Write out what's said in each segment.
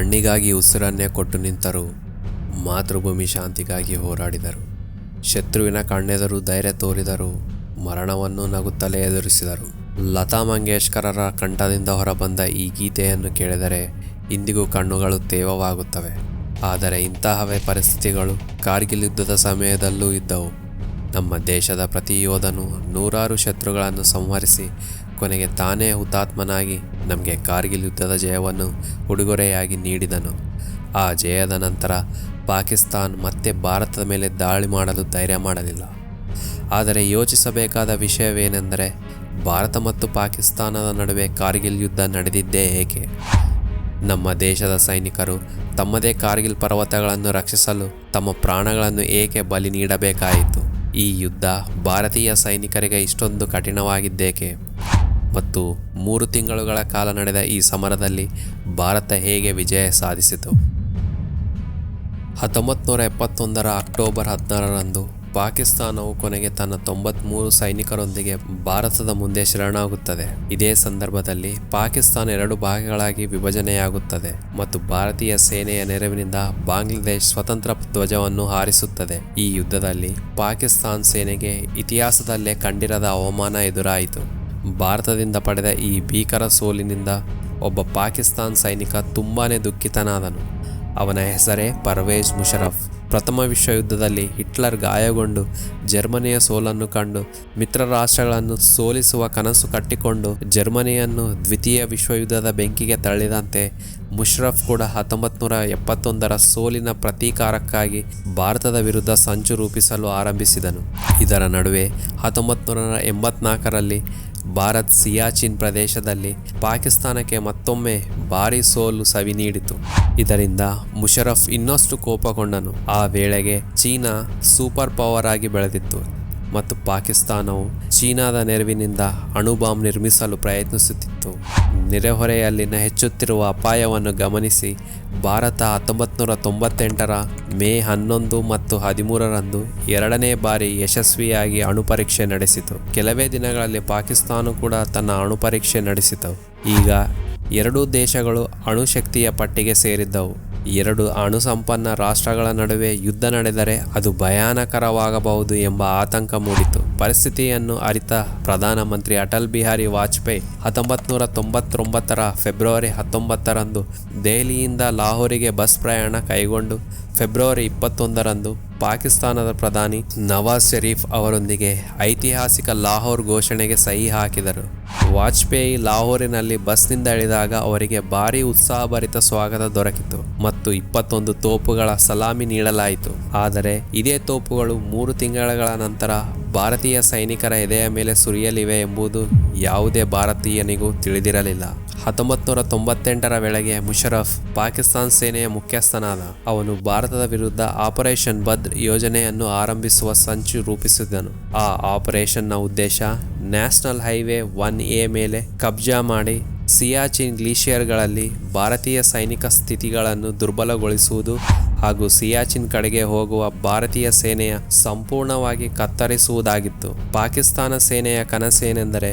ಮಣ್ಣಿಗಾಗಿ ಉಸಿರನ್ನೇ ಕೊಟ್ಟು ನಿಂತರು. ಮಾತೃಭೂಮಿ ಶಾಂತಿಗಾಗಿ ಹೋರಾಡಿದರು. ಶತ್ರುವಿನ ಕಣ್ಣೆದುರು ಧೈರ್ಯ ತೋರಿದರು. ಮರಣವನ್ನು ನಗುತ್ತಲೇ ಎದುರಿಸಿದರು. ಲತಾ ಮಂಗೇಶ್ಕರರ ಕಂಠದಿಂದ ಹೊರಬಂದ ಈ ಗೀತೆಯನ್ನು ಕೇಳಿದರೆ ಇಂದಿಗೂ ಕಣ್ಣುಗಳು ತೇವವಾಗುತ್ತವೆ. ಆದರೆ ಇಂತಹವೇ ಪರಿಸ್ಥಿತಿಗಳು ಕಾರ್ಗಿಲ್ ಯುದ್ಧದ ಸಮಯದಲ್ಲೂ ಇದ್ದವು. ನಮ್ಮ ದೇಶದ ಪ್ರತಿ ಯೋಧನು ನೂರಾರು ಶತ್ರುಗಳನ್ನು ಸಂಹರಿಸಿ ಕೊನೆಗೆ ತಾನೇ ಹುತಾತ್ಮನಾಗಿ ನಮಗೆ ಕಾರ್ಗಿಲ್ ಯುದ್ಧದ ಜಯವನ್ನು ಉಡುಗೊರೆಯಾಗಿ ನೀಡಿದನು. ಆ ಜಯದ ನಂತರ ಪಾಕಿಸ್ತಾನ್ ಮತ್ತೆ ಭಾರತದ ಮೇಲೆ ದಾಳಿ ಮಾಡಲು ಧೈರ್ಯ ಮಾಡಲಿಲ್ಲ. ಆದರೆ ಯೋಚಿಸಬೇಕಾದ ವಿಷಯವೇನೆಂದರೆ, ಭಾರತ ಮತ್ತು ಪಾಕಿಸ್ತಾನದ ನಡುವೆ ಕಾರ್ಗಿಲ್ ಯುದ್ಧ ನಡೆದಿದ್ದೇ ಏಕೆ? ನಮ್ಮ ದೇಶದ ಸೈನಿಕರು ತಮ್ಮದೇ ಕಾರ್ಗಿಲ್ ಪರ್ವತಗಳನ್ನು ರಕ್ಷಿಸಲು ತಮ್ಮ ಪ್ರಾಣಗಳನ್ನು ಏಕೆ ಬಲಿ ನೀಡಬೇಕಾಯಿತು? ಈ ಯುದ್ಧ ಭಾರತೀಯ ಸೈನಿಕರಿಗೆ ಇಷ್ಟೊಂದು ಕಠಿಣವಾಗಿದ್ದೇಕೆ? ಮತ್ತು 3 ತಿಂಗಳುಗಳ ಕಾಲ ನಡೆದ ಈ ಸಮರದಲ್ಲಿ ಭಾರತ ಹೇಗೆ ವಿಜಯ ಸಾಧಿಸಿತು? 1971ರ ಅಕ್ಟೋಬರ್ 16ರಂದು ಪಾಕಿಸ್ತಾನವು ಕೊನೆಗೆ ತನ್ನ 93 ಸೈನಿಕರೊಂದಿಗೆ ಭಾರತದ ಮುಂದೆ ಶರಣಾಗುತ್ತದೆ. ಇದೇ ಸಂದರ್ಭದಲ್ಲಿ ಪಾಕಿಸ್ತಾನ 2 ಭಾಗಗಳಾಗಿ ವಿಭಜನೆಯಾಗುತ್ತದೆ ಮತ್ತು ಭಾರತೀಯ ಸೇನೆಯ ನೆರವಿನಿಂದ ಬಾಂಗ್ಲಾದೇಶ್ ಸ್ವತಂತ್ರ ಧ್ವಜವನ್ನು ಹಾರಿಸುತ್ತದೆ. ಈ ಯುದ್ಧದಲ್ಲಿ ಪಾಕಿಸ್ತಾನ್ ಸೇನೆಗೆ ಇತಿಹಾಸದಲ್ಲೇ ಕಂಡಿರದ ಅವಮಾನ ಎದುರಾಯಿತು. ಭಾರತದಿಂದ ಪಡೆದ ಈ ಭೀಕರ ಸೋಲಿನಿಂದ ಒಬ್ಬ ಪಾಕಿಸ್ತಾನ್ ಸೈನಿಕ ತುಂಬಾನೇ ದುಃಖಿತನಾದನು. ಅವನ ಹೆಸರೇ ಪರ್ವೇಜ್ ಮುಷರಫ್. ಪ್ರಥಮ ವಿಶ್ವಯುದ್ಧದಲ್ಲಿ ಹಿಟ್ಲರ್ ಗಾಯಗೊಂಡು ಜರ್ಮನಿಯ ಸೋಲನ್ನು ಕಂಡು ಮಿತ್ರ ರಾಷ್ಟ್ರಗಳನ್ನು ಸೋಲಿಸುವ ಕನಸು ಕಟ್ಟಿಕೊಂಡು ಜರ್ಮನಿಯನ್ನು ದ್ವಿತೀಯ ವಿಶ್ವಯುದ್ಧದ ಬೆಂಕಿಗೆ ತಳ್ಳಿದಂತೆ ಮುಷರಫ್ ಕೂಡ 1971ರ ಸೋಲಿನ ಪ್ರತೀಕಾರಕ್ಕಾಗಿ ಭಾರತದ ವಿರುದ್ಧ ಸಂಚು ರೂಪಿಸಲು ಆರಂಭಿಸಿದನು. ಇದರ ನಡುವೆ 1984ರಲ್ಲಿ ಭಾರತ್ ಸಿಯಾಚಿನ್ ಪ್ರದೇಶದಲ್ಲಿ ಪಾಕಿಸ್ತಾನಕ್ಕೆ ಮತ್ತೊಮ್ಮೆ ಭಾರೀ ಸೋಲು ಸವಿ ನೀಡಿತು. ಇದರಿಂದ ಮುಷರಫ್ ಇನ್ನಷ್ಟು ಕೋಪಗೊಂಡನು. ಆ ವೇಳೆಗೆ ಚೀನಾ ಸೂಪರ್ ಪವರ್ ಆಗಿ ಬೆಳೆದಿತ್ತು ಮತ್ತು ಪಾಕಿಸ್ತಾನವು ಚೀನಾದ ನೆರವಿನಿಂದ ಅಣುಬಾಂಬ್ ನಿರ್ಮಿಸಲು ಪ್ರಯತ್ನಿಸುತ್ತಿತ್ತು. ನೆರೆಹೊರೆಯಲ್ಲಿನ ಹೆಚ್ಚುತ್ತಿರುವ ಅಪಾಯವನ್ನು ಗಮನಿಸಿ ಭಾರತ 1998ರ ಮೇ 11 ಮತ್ತು 13ರಂದು 2ನೇ ಬಾರಿ ಯಶಸ್ವಿಯಾಗಿ ಅಣುಪರೀಕ್ಷೆ ನಡೆಸಿತು. ಕೆಲವೇ ದಿನಗಳಲ್ಲಿ ಪಾಕಿಸ್ತಾನ ಕೂಡ ತನ್ನ ಅಣುಪರೀಕ್ಷೆ ನಡೆಸಿತು. ಈಗ 2 ದೇಶಗಳು ಅಣುಶಕ್ತಿಯ ಪಟ್ಟಿಗೆ ಸೇರಿದ್ದವು. 2 ಅಣುಸಂಪನ್ನ ರಾಷ್ಟ್ರಗಳ ನಡುವೆ ಯುದ್ಧ ನಡೆದರೆ ಅದು ಭಯಾನಕರವಾಗಬಹುದು ಎಂಬ ಆತಂಕ ಮೂಡಿತು. ಪರಿಸ್ಥಿತಿಯನ್ನು ಅರಿತ ಪ್ರಧಾನಮಂತ್ರಿ ಅಟಲ್ ಬಿಹಾರಿ ವಾಜಪೇಯಿ 1999ರ ಫೆಬ್ರವರಿ 19ರಂದು ದೆಹಲಿಯಿಂದ ಲಾಹೋರಿಗೆ ಬಸ್ ಪ್ರಯಾಣ ಕೈಗೊಂಡು ಫೆಬ್ರವರಿ 21ರಂದು ಪಾಕಿಸ್ತಾನದ ಪ್ರಧಾನಿ ನವಾಜ್ ಷರೀಫ್ ಅವರೊಂದಿಗೆ ಐತಿಹಾಸಿಕ ಲಾಹೋರ್ ಘೋಷಣೆಗೆ ಸಹಿ ಹಾಕಿದರು. ವಾಜಪೇಯಿ ಲಾಹೋರಿನಲ್ಲಿ ಬಸ್ನಿಂದ ಇಳಿದಾಗ ಅವರಿಗೆ ಭಾರೀ ಉತ್ಸಾಹಭರಿತ ಸ್ವಾಗತ ದೊರಕಿತು ಮತ್ತು 21 ತೋಪುಗಳ ಸಲಾಮಿ ನೀಡಲಾಯಿತು. ಆದರೆ ಇದೇ ತೋಪುಗಳು 3 ತಿಂಗಳ ನಂತರ ಭಾರತೀಯ ಸೈನಿಕರ ಎದೆಯ ಮೇಲೆ ಸುರಿಯಲಿವೆ ಎಂಬುದು ಯಾವುದೇ ಭಾರತೀಯನಿಗೂ ತಿಳಿದಿರಲಿಲ್ಲ. 1998ರ ವೇಳೆಗೆ ಮುಷರಫ್ ಪಾಕಿಸ್ತಾನ್ ಸೇನೆಯ ಮುಖ್ಯಸ್ಥನಾದ. ಅವನು ಭಾರತದ ವಿರುದ್ಧ ಆಪರೇಷನ್ ಬದ್ರ್ ಯೋಜನೆಯನ್ನು ಆರಂಭಿಸುವ ಸಂಚು ರೂಪಿಸಿದನು. ಆ ಆಪರೇಷನ್ನ ಉದ್ದೇಶ ನ್ಯಾಷನಲ್ ಹೈವೇ 1A ಮೇಲೆ ಕಬ್ಜಾ ಮಾಡಿ ಸಿಯಾಚಿನ್ ಗ್ಲೇಷಿಯರ್ಗಳಲ್ಲಿ ಭಾರತೀಯ ಸೈನಿಕ ಸ್ಥಿತಿಗಳನ್ನು ದುರ್ಬಲಗೊಳಿಸುವುದು ಹಾಗೂ ಸಿಯಾಚಿನ್ ಕಡೆಗೆ ಹೋಗುವ ಭಾರತೀಯ ಸೇನೆಯ ಸಂಪೂರ್ಣವಾಗಿ ಕತ್ತರಿಸುವುದಾಗಿತ್ತು. ಪಾಕಿಸ್ತಾನ ಸೇನೆಯ ಕನಸೇನೆಂದರೆ,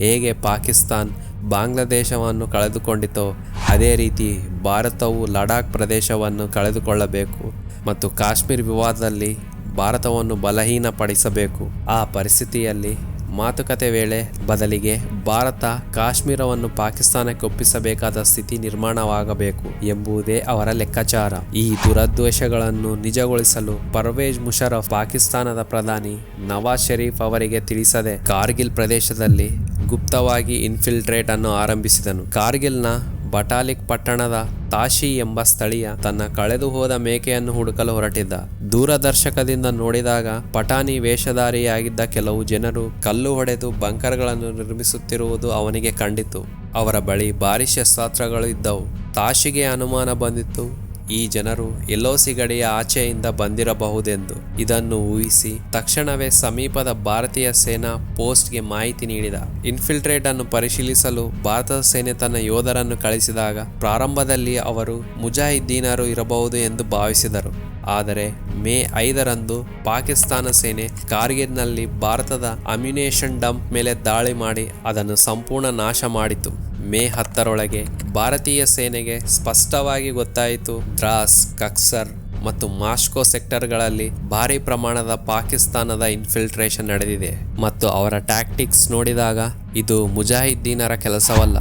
ಹೇಗೆ ಪಾಕಿಸ್ತಾನ್ ಬಾಂಗ್ಲಾದೇಶವನ್ನು ಕಳೆದುಕೊಂಡಿತೋ ಅದೇ ರೀತಿ ಭಾರತವು ಲಡಾಖ್ ಪ್ರದೇಶವನ್ನು ಕಳೆದುಕೊಳ್ಳಬೇಕು ಮತ್ತು ಕಾಶ್ಮೀರ್ ವಿವಾದದಲ್ಲಿ ಭಾರತವನ್ನು ಬಲಹೀನಪಡಿಸಬೇಕು. ಆ ಪರಿಸ್ಥಿತಿಯಲ್ಲಿ ಮಾತುಕತೆ ವೇಳೆ ಬದಲಿಗೆ ಭಾರತ ಕಾಶ್ಮೀರವನ್ನು ಪಾಕಿಸ್ತಾನಕ್ಕೆ ಒಪ್ಪಿಸಬೇಕಾದ ಸ್ಥಿತಿ ನಿರ್ಮಾಣವಾಗಬೇಕು ಎಂಬುದೇ ಅವರ ಲೆಕ್ಕಾಚಾರ. ಈ ದುರದ್ವೇಷಗಳನ್ನು ನಿಜಗೊಳಿಸಲು ಪರ್ವೇಜ್ ಮುಷರಫ್ ಪಾಕಿಸ್ತಾನದ ಪ್ರಧಾನಿ ನವಾಜ್ ಷರೀಫ್ ಅವರಿಗೆ ತಿಳಿಸದೆ ಕಾರ್ಗಿಲ್ ಪ್ರದೇಶದಲ್ಲಿ ಗುಪ್ತವಾಗಿ ಇನ್ಫಿಲ್ಟ್ರೇಟ್ ಅನ್ನು ಆರಂಭಿಸಿದನು. ಕಾರ್ಗಿಲ್ನ ಬಟಾಲಿಕ್ ಪಟ್ಟಣದ ತಾಶಿ ಎಂಬ ಸ್ಥಳೀಯ ತನ್ನ ಕಳೆದು ಹೋದ ಮೇಕೆಯನ್ನು ಹುಡುಕಲು ಹೊರಟಿದ್ದ. ದೂರದರ್ಶಕದಿಂದ ನೋಡಿದಾಗ ಪಠಾಣಿ ವೇಷಧಾರಿಯಾಗಿದ್ದ ಕೆಲವು ಜನರು ಕಲ್ಲು ಹೊಡೆದು ಬಂಕರ್ಗಳನ್ನು ನಿರ್ಮಿಸುತ್ತಿರುವುದು ಅವನಿಗೆ ಕಂಡಿತು. ಅವರ ಬಳಿ ಭಾರೀ ಶಸ್ತ್ರಾಸ್ತ್ರಗಳು ಇದ್ದವು. ತಾಶಿಗೆ ಅನುಮಾನ ಬಂದಿತ್ತು, ಈ ಜನರು LOC ಗಡಿಯ ಆಚೆಯಿಂದ ಬಂದಿರಬಹುದೆಂದು. ಇದನ್ನು ಊಹಿಸಿ ತಕ್ಷಣವೇ ಸಮೀಪದ ಭಾರತೀಯ ಸೇನಾ ಪೋಸ್ಟ್ಗೆ ಮಾಹಿತಿ ನೀಡಿದ. ಇನ್ಫಿಲ್ಟ್ರೇಟ್ ಅನ್ನು ಪರಿಶೀಲಿಸಲು ಭಾರತದ ಸೇನೆ ತನ್ನ ಯೋಧರನ್ನು ಕಳಿಸಿದಾಗ ಪ್ರಾರಂಭದಲ್ಲಿ ಅವರು ಮುಜಾಹಿದ್ದೀನರು ಇರಬಹುದು ಎಂದು ಭಾವಿಸಿದರು. ಆದರೆ ಮೇ 5ರಂದು ಪಾಕಿಸ್ತಾನ ಸೇನೆ ಕಾರ್ಗಿಲ್ನಲ್ಲಿ ಭಾರತದ ಅಮ್ಯುನೇಷನ್ ಡಂಪ್ ಮೇಲೆ ದಾಳಿ ಮಾಡಿ ಅದನ್ನು ಸಂಪೂರ್ಣ ನಾಶ ಮಾಡಿತು. ಮೇ 10ರೊಳಗೆ ಭಾರತೀಯ ಸೇನೆಗೆ ಸ್ಪಷ್ಟವಾಗಿ ಗೊತ್ತಾಯಿತು ದ್ರಾಸ್, ಕಕ್ಸರ್ ಮತ್ತು ಮಾಸ್ಕೋ ಸೆಕ್ಟರ್ಗಳಲ್ಲಿ ಭಾರಿ ಪ್ರಮಾಣದ ಪಾಕಿಸ್ತಾನದ ಇನ್ಫಿಲ್ಟ್ರೇಷನ್ ನಡೆದಿದೆ ಮತ್ತು ಅವರ ಟ್ಯಾಕ್ಟಿಕ್ಸ್ ನೋಡಿದಾಗ ಇದು ಮುಜಾಹಿದ್ದೀನರ ಕೆಲಸವಲ್ಲ,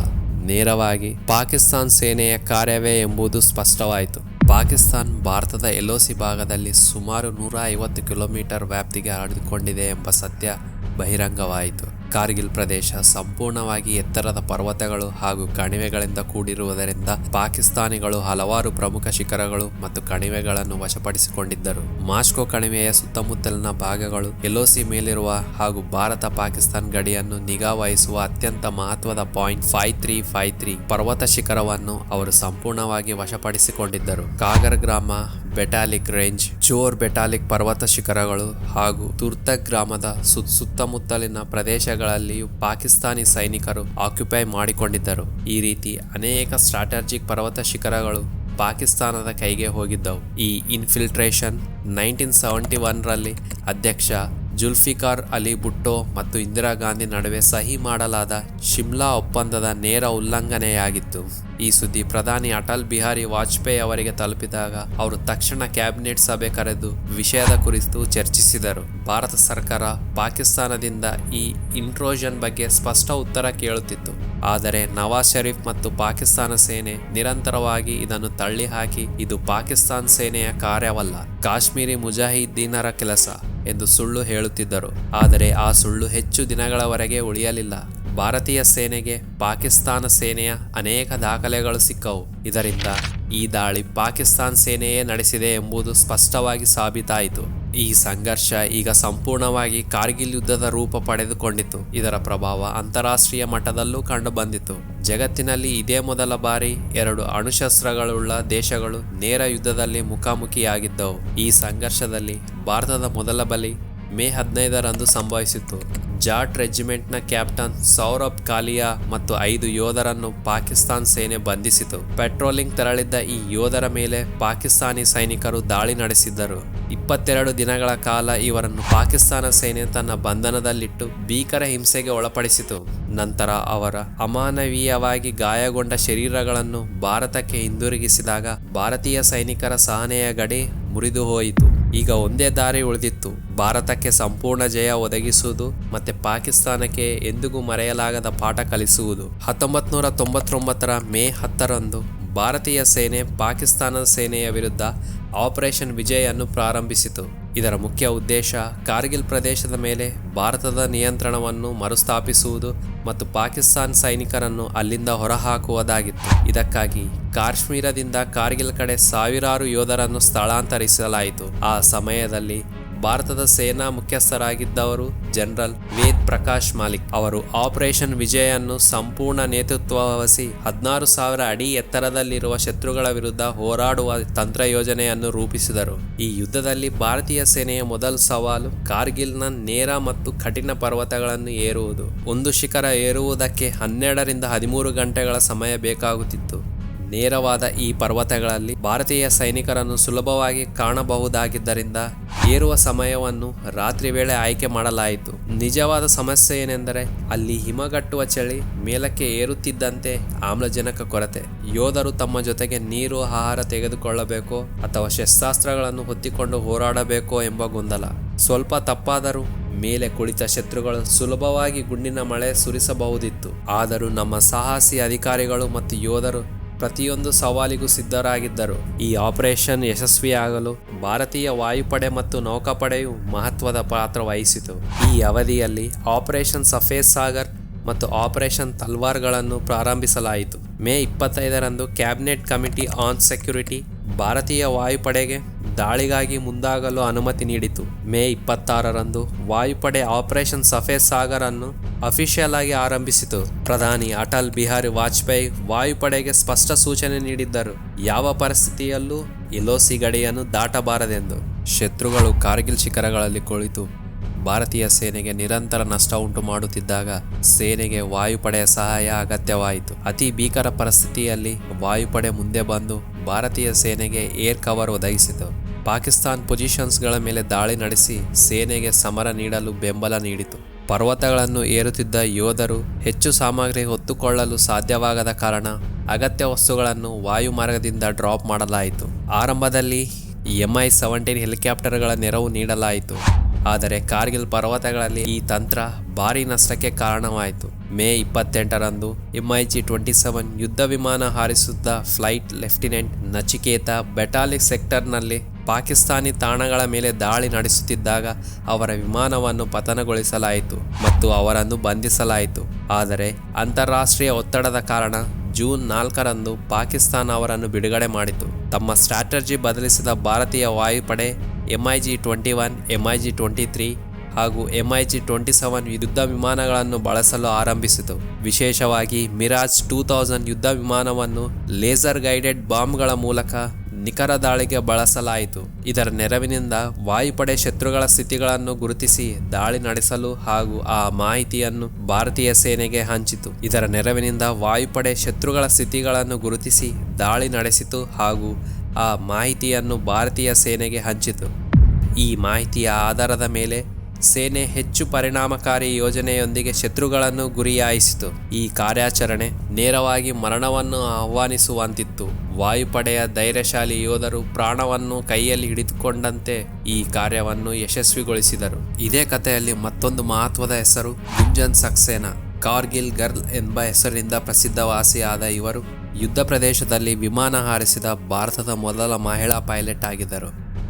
ನೇರವಾಗಿ ಪಾಕಿಸ್ತಾನ್ ಸೇನೆಯ ಕಾರ್ಯವೇ ಎಂಬುದು ಸ್ಪಷ್ಟವಾಯಿತು. ಪಾಕಿಸ್ತಾನ್ ಭಾರತದ LOC ಭಾಗದಲ್ಲಿ ಸುಮಾರು 150 ಕಿಲೋಮೀಟರ್ ವ್ಯಾಪ್ತಿಗೆ ಹರಡಿಕೊಂಡಿದೆ ಎಂಬ ಸತ್ಯ ಬಹಿರಂಗವಾಯಿತು. ಕಾರ್ಗಿಲ್ ಪ್ರದೇಶ ಸಂಪೂರ್ಣವಾಗಿ ಎತ್ತರದ ಪರ್ವತಗಳು ಹಾಗೂ ಕಣಿವೆಗಳಿಂದ ಕೂಡಿರುವುದರಿಂದ ಪಾಕಿಸ್ತಾನಿಗಳು ಹಲವಾರು ಪ್ರಮುಖ ಶಿಖರಗಳು ಮತ್ತು ಕಣಿವೆಗಳನ್ನು ವಶಪಡಿಸಿಕೊಂಡಿದ್ದರು. ಮಾಸ್ಕೋ ಕಣಿವೆಯ ಸುತ್ತಮುತ್ತಲಿನ ಭಾಗಗಳು LOC ಮೇಲಿರುವ ಹಾಗೂ ಭಾರತ ಪಾಕಿಸ್ತಾನ್ ಗಡಿಯನ್ನು ನಿಗಾ ವಹಿಸುವ ಅತ್ಯಂತ ಮಹತ್ವದ ಪಾಯಿಂಟ್ 5353 ಪರ್ವತ ಶಿಖರವನ್ನು ಅವರು ಸಂಪೂರ್ಣವಾಗಿ ವಶಪಡಿಸಿಕೊಂಡಿದ್ದರು. ಕಾಗರ್ ಗ್ರಾಮ, ಬೆಟಾಲಿಕ್ ರೇಂಜ್, ಚೋರ್ ಬೆಟಾಲಿಕ್ ಪರ್ವತ ಶಿಖರಗಳು ಹಾಗೂ ತುರ್ತಕ್ ಗ್ರಾಮದ ಸುತ್ತಮುತ್ತಲಿನ ಪ್ರದೇಶಗಳಲ್ಲಿಯೂ ಪಾಕಿಸ್ತಾನಿ ಸೈನಿಕರು ಆಕ್ಯುಪೈ ಮಾಡಿಕೊಂಡಿದ್ದರು. ಈ ರೀತಿ ಅನೇಕ ಸ್ಟ್ರಾಟಜಿಕ್ ಪರ್ವತ ಶಿಖರಗಳು ಪಾಕಿಸ್ತಾನದ ಕೈಗೆ ಹೋಗಿದ್ದವು. ಈ ಇನ್ಫಿಲ್ಟ್ರೇಷನ್ 1971ರಲ್ಲಿ ಅಧ್ಯಕ್ಷ ಜುಲ್ಫಿಕಾರ್ ಅಲಿ ಭುಟ್ಟೋ ಮತ್ತು ಇಂದಿರಾ ಗಾಂಧಿ ನಡುವೆ ಸಹಿ ಮಾಡಲಾದ ಶಿಮ್ಲಾ ಒಪ್ಪಂದದ ನೇರ ಉಲ್ಲಂಘನೆಯಾಗಿತ್ತು. ಈ ಸುದ್ದಿ ಪ್ರಧಾನಿ ಅಟಲ್ ಬಿಹಾರಿ ವಾಜಪೇಯಿ ಅವರಿಗೆ ತಲುಪಿದಾಗ ಅವರು ತಕ್ಷಣ ಕ್ಯಾಬಿನೆಟ್ ಸಭೆ ಕರೆದು ವಿಷಯದ ಕುರಿತು ಚರ್ಚಿಸಿದರು. ಭಾರತ ಸರ್ಕಾರ ಪಾಕಿಸ್ತಾನದಿಂದ ಈ ಇಂಟ್ರೋಷನ್ ಬಗ್ಗೆ ಸ್ಪಷ್ಟ ಉತ್ತರ ಕೇಳುತ್ತಿತ್ತು. ಆದರೆ ನವಾಜ್ ಶರೀಫ್ ಮತ್ತು ಪಾಕಿಸ್ತಾನ ಸೇನೆ ನಿರಂತರವಾಗಿ ಇದನ್ನು ತಳ್ಳಿ ಹಾಕಿ ಇದು ಪಾಕಿಸ್ತಾನ್ ಸೇನೆಯ ಕಾರ್ಯವಲ್ಲ, ಕಾಶ್ಮೀರಿ ಮುಜಾಹಿದ್ದೀನರ ಕೆಲಸ ಎಂದು ಸುಳ್ಳು ಹೇಳುತ್ತಿದ್ದರು. ಆದರೆ ಆ ಸುಳ್ಳು ಹೆಚ್ಚು ದಿನಗಳವರೆಗೆ ಉಳಿಯಲಿಲ್ಲ. ಭಾರತೀಯ ಸೇನೆಗೆ ಪಾಕಿಸ್ತಾನ ಸೇನೆಯ ಅನೇಕ ದಾಖಲೆಗಳು ಸಿಕ್ಕವು. ಇದರಿಂದ ಈ ದಾಳಿ ಪಾಕಿಸ್ತಾನ್ ಸೇನೆಯೇ ನಡೆಸಿದೆ ಎಂಬುದು ಸ್ಪಷ್ಟವಾಗಿ ಸಾಬೀತಾಯಿತು. ಈ ಸಂಘರ್ಷ ಈಗ ಸಂಪೂರ್ಣವಾಗಿ ಕಾರ್ಗಿಲ್ ಯುದ್ಧದ ರೂಪ ಪಡೆದುಕೊಂಡಿತು. ಇದರ ಪ್ರಭಾವ ಅಂತಾರಾಷ್ಟ್ರೀಯ ಮಟ್ಟದಲ್ಲೂ ಕಂಡುಬಂದಿತು. ಜಗತ್ತಿನಲ್ಲಿ ಇದೇ ಮೊದಲ ಬಾರಿ 2 ಅಣುಶಸ್ತ್ರಗಳುಳ್ಳ ದೇಶಗಳು ನೇರ ಯುದ್ಧದಲ್ಲಿ ಮುಖಾಮುಖಿಯಾಗಿದ್ದವು. ಈ ಸಂಘರ್ಷದಲ್ಲಿ ಭಾರತದ ಮೊದಲ ಬಲಿ ಮೇ 15ರಂದು ಸಂಭವಿಸಿತು. ಜಾಟ್ ರೆಜಿಮೆಂಟ್ನ ಕ್ಯಾಪ್ಟನ್ ಸೌರಭ್ ಕಾಲಿಯಾ ಮತ್ತು 5 ಯೋಧರನ್ನು ಪಾಕಿಸ್ತಾನ್ ಸೇನೆ ಬಂಧಿಸಿತು. ಪೆಟ್ರೋಲಿಂಗ್ ತೆರಳಿದ್ದ ಈ ಯೋಧರ ಮೇಲೆ ಪಾಕಿಸ್ತಾನಿ ಸೈನಿಕರು ದಾಳಿ ನಡೆಸಿದ್ದರು. 22 ದಿನಗಳ ಕಾಲ ಇವರನ್ನು ಪಾಕಿಸ್ತಾನ ಸೇನೆ ತನ್ನ ಬಂಧನದಲ್ಲಿಟ್ಟು ಭೀಕರ ಹಿಂಸೆಗೆ ಒಳಪಡಿಸಿತು. ನಂತರ ಅವರ ಅಮಾನವೀಯವಾಗಿ ಗಾಯಗೊಂಡ ಶರೀರಗಳನ್ನು ಭಾರತಕ್ಕೆ ಹಿಂದಿರುಗಿಸಿದಾಗ ಭಾರತೀಯ ಸೈನಿಕರ ಸಹನೆಯ ಗಡಿ ಮುರಿದು ಹೋಯಿತು. ಈಗ ಒಂದೇ ದಾರಿ ಉಳಿದಿತ್ತು, ಭಾರತಕ್ಕೆ ಸಂಪೂರ್ಣ ಜಯ ಒದಗಿಸುವುದು ಮತ್ತೆ ಪಾಕಿಸ್ತಾನಕ್ಕೆ ಎಂದಿಗೂ ಮರೆಯಲಾಗದ ಪಾಠ ಕಲಿಸುವುದು. 1999ರ ಮೇ 10ರಂದು ಭಾರತೀಯ ಸೇನೆ ಪಾಕಿಸ್ತಾನದ ಸೇನೆಯ ವಿರುದ್ಧ ಆಪರೇಷನ್ ವಿಜಯ್ ಅನ್ನು ಪ್ರಾರಂಭಿಸಿತು. ಇದರ ಮುಖ್ಯ ಉದ್ದೇಶ ಕಾರ್ಗಿಲ್ ಪ್ರದೇಶದ ಮೇಲೆ ಭಾರತದ ನಿಯಂತ್ರಣವನ್ನು ಮರುಸ್ಥಾಪಿಸುವುದು ಮತ್ತು ಪಾಕಿಸ್ತಾನ್ ಸೈನಿಕರನ್ನು ಅಲ್ಲಿಂದ ಹೊರಹಾಕುವುದಾಗಿತ್ತು. ಇದಕ್ಕಾಗಿ ಕಾಶ್ಮೀರದಿಂದ ಕಾರ್ಗಿಲ್ ಕಡೆ ಸಾವಿರಾರು ಯೋಧರನ್ನು ಸ್ಥಳಾಂತರಿಸಲಾಯಿತು. ಆ ಸಮಯದಲ್ಲಿ ಭಾರತದ ಸೇನಾ ಮುಖ್ಯಸ್ಥರಾಗಿದ್ದವರು ಜನರಲ್ ವೇದ್ ಪ್ರಕಾಶ್ ಮಾಲಿಕ್. ಅವರು ಆಪರೇಷನ್ ವಿಜಯ್ ಅನ್ನು ಸಂಪೂರ್ಣ ನೇತೃತ್ವ ವಹಿಸಿ 16,000 ಅಡಿ ಎತ್ತರದಲ್ಲಿರುವ ಶತ್ರುಗಳ ವಿರುದ್ಧ ಹೋರಾಡುವ ತಂತ್ರ ಯೋಜನೆಯನ್ನು ರೂಪಿಸಿದರು. ಈ ಯುದ್ಧದಲ್ಲಿ ಭಾರತೀಯ ಸೇನೆಯ ಮೊದಲ ಸವಾಲು ಕಾರ್ಗಿಲ್ನ ನೇರ ಮತ್ತು ಕಠಿಣ ಪರ್ವತಗಳನ್ನು ಏರುವುದು. ಒಂದು ಶಿಖರ ಏರುವುದಕ್ಕೆ 12ರಿಂದ 13 ಗಂಟೆಗಳ ಸಮಯ ಬೇಕಾಗುತ್ತಿತ್ತು. ನೇರವಾದ ಈ ಪರ್ವತಗಳಲ್ಲಿ ಭಾರತೀಯ ಸೈನಿಕರನ್ನು ಸುಲಭವಾಗಿ ಕಾಣಬಹುದಾಗಿದ್ದರಿಂದ ಏರುವ ಸಮಯವನ್ನು ರಾತ್ರಿ ವೇಳೆ ಆಯ್ಕೆ ಮಾಡಲಾಯಿತು. ನಿಜವಾದ ಸಮಸ್ಯೆ ಏನೆಂದರೆ ಅಲ್ಲಿ ಹಿಮಗಟ್ಟುವ ಚಳಿ, ಮೇಲಕ್ಕೆ ಏರುತ್ತಿದ್ದಂತೆ ಆಮ್ಲಜನಕ ಕೊರತೆ. ಯೋಧರು ತಮ್ಮ ಜೊತೆಗೆ ನೀರು, ಆಹಾರ ತೆಗೆದುಕೊಳ್ಳಬೇಕೋ ಅಥವಾ ಶಸ್ತ್ರಾಸ್ತ್ರಗಳನ್ನು ಹೊತ್ತಿಕೊಂಡು ಹೋರಾಡಬೇಕೋ ಎಂಬ ಗೊಂದಲ. ಸ್ವಲ್ಪ ತಪ್ಪಾದರೂ ಮೇಲೆ ಕುಳಿತ ಶತ್ರುಗಳು ಸುಲಭವಾಗಿ ಗುಂಡಿನ ಮಳೆ ಸುರಿಸಬಹುದಿತ್ತು. ಆದರೂ ನಮ್ಮ ಸಾಹಸಿ ಅಧಿಕಾರಿಗಳು ಮತ್ತು ಯೋಧರು ಪ್ರತಿಯೊಂದು ಸವಾಲಿಗೂ ಸಿದ್ಧರಾಗಿದ್ದರು. ಈ ಆಪರೇಷನ್ ಯಶಸ್ವಿಯಾಗಲು ಭಾರತೀಯ ವಾಯುಪಡೆ ಮತ್ತು ನೌಕಾಪಡೆಯು ಮಹತ್ವದ ಪಾತ್ರ ವಹಿಸಿತು. ಈ ಅವಧಿಯಲ್ಲಿ ಆಪರೇಷನ್ ಸಫೇದ್ ಸಾಗರ್ ಮತ್ತು ಆಪರೇಷನ್ ತಲ್ವಾರ್ಗಳನ್ನು ಪ್ರಾರಂಭಿಸಲಾಯಿತು. ಮೇ 25ರಂದು ಕ್ಯಾಬಿನೆಟ್ ಕಮಿಟಿ ಆನ್ ಸೆಕ್ಯೂರಿಟಿ ಭಾರತೀಯ ವಾಯುಪಡೆಗೆ ದಾಳಿಗಾಗಿ ಮುಂದಾಗಲು ಅನುಮತಿ ನೀಡಿತು. ಮೇ 26ರಂದು ವಾಯುಪಡೆ ಆಪರೇಷನ್ ಸಫೇದ್ ಸಾಗರ್ ಅನ್ನು ಅಫಿಷಿಯಲ್ ಆಗಿ ಆರಂಭಿಸಿತು. ಪ್ರಧಾನಿ ಅಟಲ್ ಬಿಹಾರಿ ವಾಜಪೇಯಿ ವಾಯುಪಡೆಗೆ ಸ್ಪಷ್ಟ ಸೂಚನೆ ನೀಡಿದ್ದರು, ಯಾವ ಪರಿಸ್ಥಿತಿಯಲ್ಲೂ LOC ಗಡಿಯನ್ನು ದಾಟಬಾರದೆಂದು. ಶತ್ರುಗಳು ಕಾರ್ಗಿಲ್ ಶಿಖರಗಳಲ್ಲಿ ಕುಳಿತು ಭಾರತೀಯ ಸೇನೆಗೆ ನಿರಂತರ ನಷ್ಟ ಉಂಟು ಮಾಡುತ್ತಿದ್ದಾಗ ಸೇನೆಗೆ ವಾಯುಪಡೆಯ ಸಹಾಯ ಅಗತ್ಯವಾಯಿತು. ಅತಿ ಭೀಕರ ಪರಿಸ್ಥಿತಿಯಲ್ಲಿ ವಾಯುಪಡೆ ಮುಂದೆ ಬಂದು ಭಾರತೀಯ ಸೇನೆಗೆ ಏರ್ ಕವರ್ ಒದಗಿಸಿತು. ಪಾಕಿಸ್ತಾನ್ ಪೊಸಿಷನ್ಸ್ಗಳ ಮೇಲೆ ದಾಳಿ ನಡೆಸಿ ಸೇನೆಗೆ ಸಮರ ನೀಡಲು ಬೆಂಬಲ ನೀಡಿತು. ಪರ್ವತಗಳನ್ನು ಏರುತ್ತಿದ್ದ ಯೋಧರು ಹೆಚ್ಚು ಸಾಮಗ್ರಿ ಹೊತ್ತುಕೊಳ್ಳಲು ಸಾಧ್ಯವಾಗದ ಕಾರಣ ಅಗತ್ಯ ವಸ್ತುಗಳನ್ನು ವಾಯುಮಾರ್ಗದಿಂದ ಡ್ರಾಪ್ ಮಾಡಲಾಯಿತು. ಆರಂಭದಲ್ಲಿ MI-17 ಹೆಲಿಕಾಪ್ಟರ್ಗಳ ನೆರವು ನೀಡಲಾಯಿತು. ಆದರೆ ಕಾರ್ಗಿಲ್ ಪರ್ವತಗಳಲ್ಲಿ ಈ ತಂತ್ರ ಭಾರೀ ನಷ್ಟಕ್ಕೆ ಕಾರಣವಾಯಿತು. ಮೇ 28ರಂದು MiG-27 ಯುದ್ಧ ವಿಮಾನ ಹಾರಿಸುತ್ತಾ ಫ್ಲೈಟ್ ಲೆಫ್ಟಿನೆಂಟ್ ನಚಿಕೇತ ಬೆಟಾಲಿಕ್ ಸೆಕ್ಟರ್ನಲ್ಲಿ ಪಾಕಿಸ್ತಾನಿ ತಾಣಗಳ ಮೇಲೆ ದಾಳಿ ನಡೆಸುತ್ತಿದ್ದಾಗ ಅವರ ವಿಮಾನವನ್ನು ಪತನಗೊಳಿಸಲಾಯಿತು ಮತ್ತು ಅವರನ್ನು ಬಂಧಿಸಲಾಯಿತು. ಆದರೆ ಅಂತಾರಾಷ್ಟ್ರೀಯ ಒತ್ತಡದ ಕಾರಣ ಜೂನ್ 4ರಂದು ಪಾಕಿಸ್ತಾನ ಅವರನ್ನು ಬಿಡುಗಡೆ ಮಾಡಿತು. ತಮ್ಮ ಸ್ಟ್ರಾಟಜಿ ಬದಲಿಸಿದ ಭಾರತೀಯ ವಾಯುಪಡೆ MiG-21, MiG-23 ಹಾಗೂ MiG-27 ಯುದ್ಧ ವಿಮಾನಗಳನ್ನು ಬಳಸಲು ಆರಂಭಿಸಿತು. ವಿಶೇಷವಾಗಿ ಮಿರಾಜ್ 2000 ಯುದ್ಧ ವಿಮಾನವನ್ನು ಲೇಸರ್ ಗೈಡೆಡ್ ಬಾಂಬ್ಗಳ ಮೂಲಕ ನಿಖರ ದಾಳಿಗೆ ಬಳಸಲಾಯಿತು. ಇದರ ನೆರವಿನಿಂದ ವಾಯುಪಡೆ ಶತ್ರುಗಳ ಸ್ಥಿತಿಗಳನ್ನು ಗುರುತಿಸಿ ದಾಳಿ ನಡೆಸಲು ಹಾಗೂ ಆ ಮಾಹಿತಿಯನ್ನು ಭಾರತೀಯ ಸೇನೆಗೆ ಹಂಚಿತು. ಇದರ ನೆರವಿನಿಂದ ವಾಯುಪಡೆ ಶತ್ರುಗಳ ಸ್ಥಿತಿಗಳನ್ನು ಗುರುತಿಸಿ ದಾಳಿ ನಡೆಸಿತು ಹಾಗೂ ಆ ಮಾಹಿತಿಯನ್ನು ಭಾರತೀಯ ಸೇನೆಗೆ ಹಂಚಿತು. ಈ ಮಾಹಿತಿಯ ಆಧಾರದ ಮೇಲೆ ಸೇನೆ ಹೆಚ್ಚು ಪರಿಣಾಮಕಾರಿ ಯೋಜನೆಯೊಂದಿಗೆ ಶತ್ರುಗಳನ್ನು ಗುರಿಯಾಯಿಸಿತು. ಈ ಕಾರ್ಯಾಚರಣೆ ನೇರವಾಗಿ ಮರಣವನ್ನು ಆಹ್ವಾನಿಸುವಂತಿತ್ತು. ವಾಯುಪಡೆಯ ಧೈರ್ಯಶಾಲಿ ಯೋಧರು ಪ್ರಾಣವನ್ನು ಕೈಯಲ್ಲಿ ಹಿಡಿದುಕೊಂಡಂತೆ ಈ ಕಾರ್ಯವನ್ನು ಯಶಸ್ವಿಗೊಳಿಸಿದರು. ಇದೇ ಕಥೆಯಲ್ಲಿ ಮತ್ತೊಂದು ಮಹತ್ವದ ಹೆಸರು ಗುಂಜನ್ ಸಕ್ಸೇನಾ. ಕಾರ್ಗಿಲ್ ಗರ್ಲ್ ಎಂಬ ಹೆಸರಿನಿಂದ ಪ್ರಸಿದ್ಧವಾಸಿಯಾದ ಇವರು ಯುದ್ಧ ಪ್ರದೇಶದಲ್ಲಿ ವಿಮಾನ ಹಾರಿಸಿದ ಭಾರತದ ಮೊದಲ ಮಹಿಳಾ ಪೈಲಟ್ ಆಗಿದ್ದರು.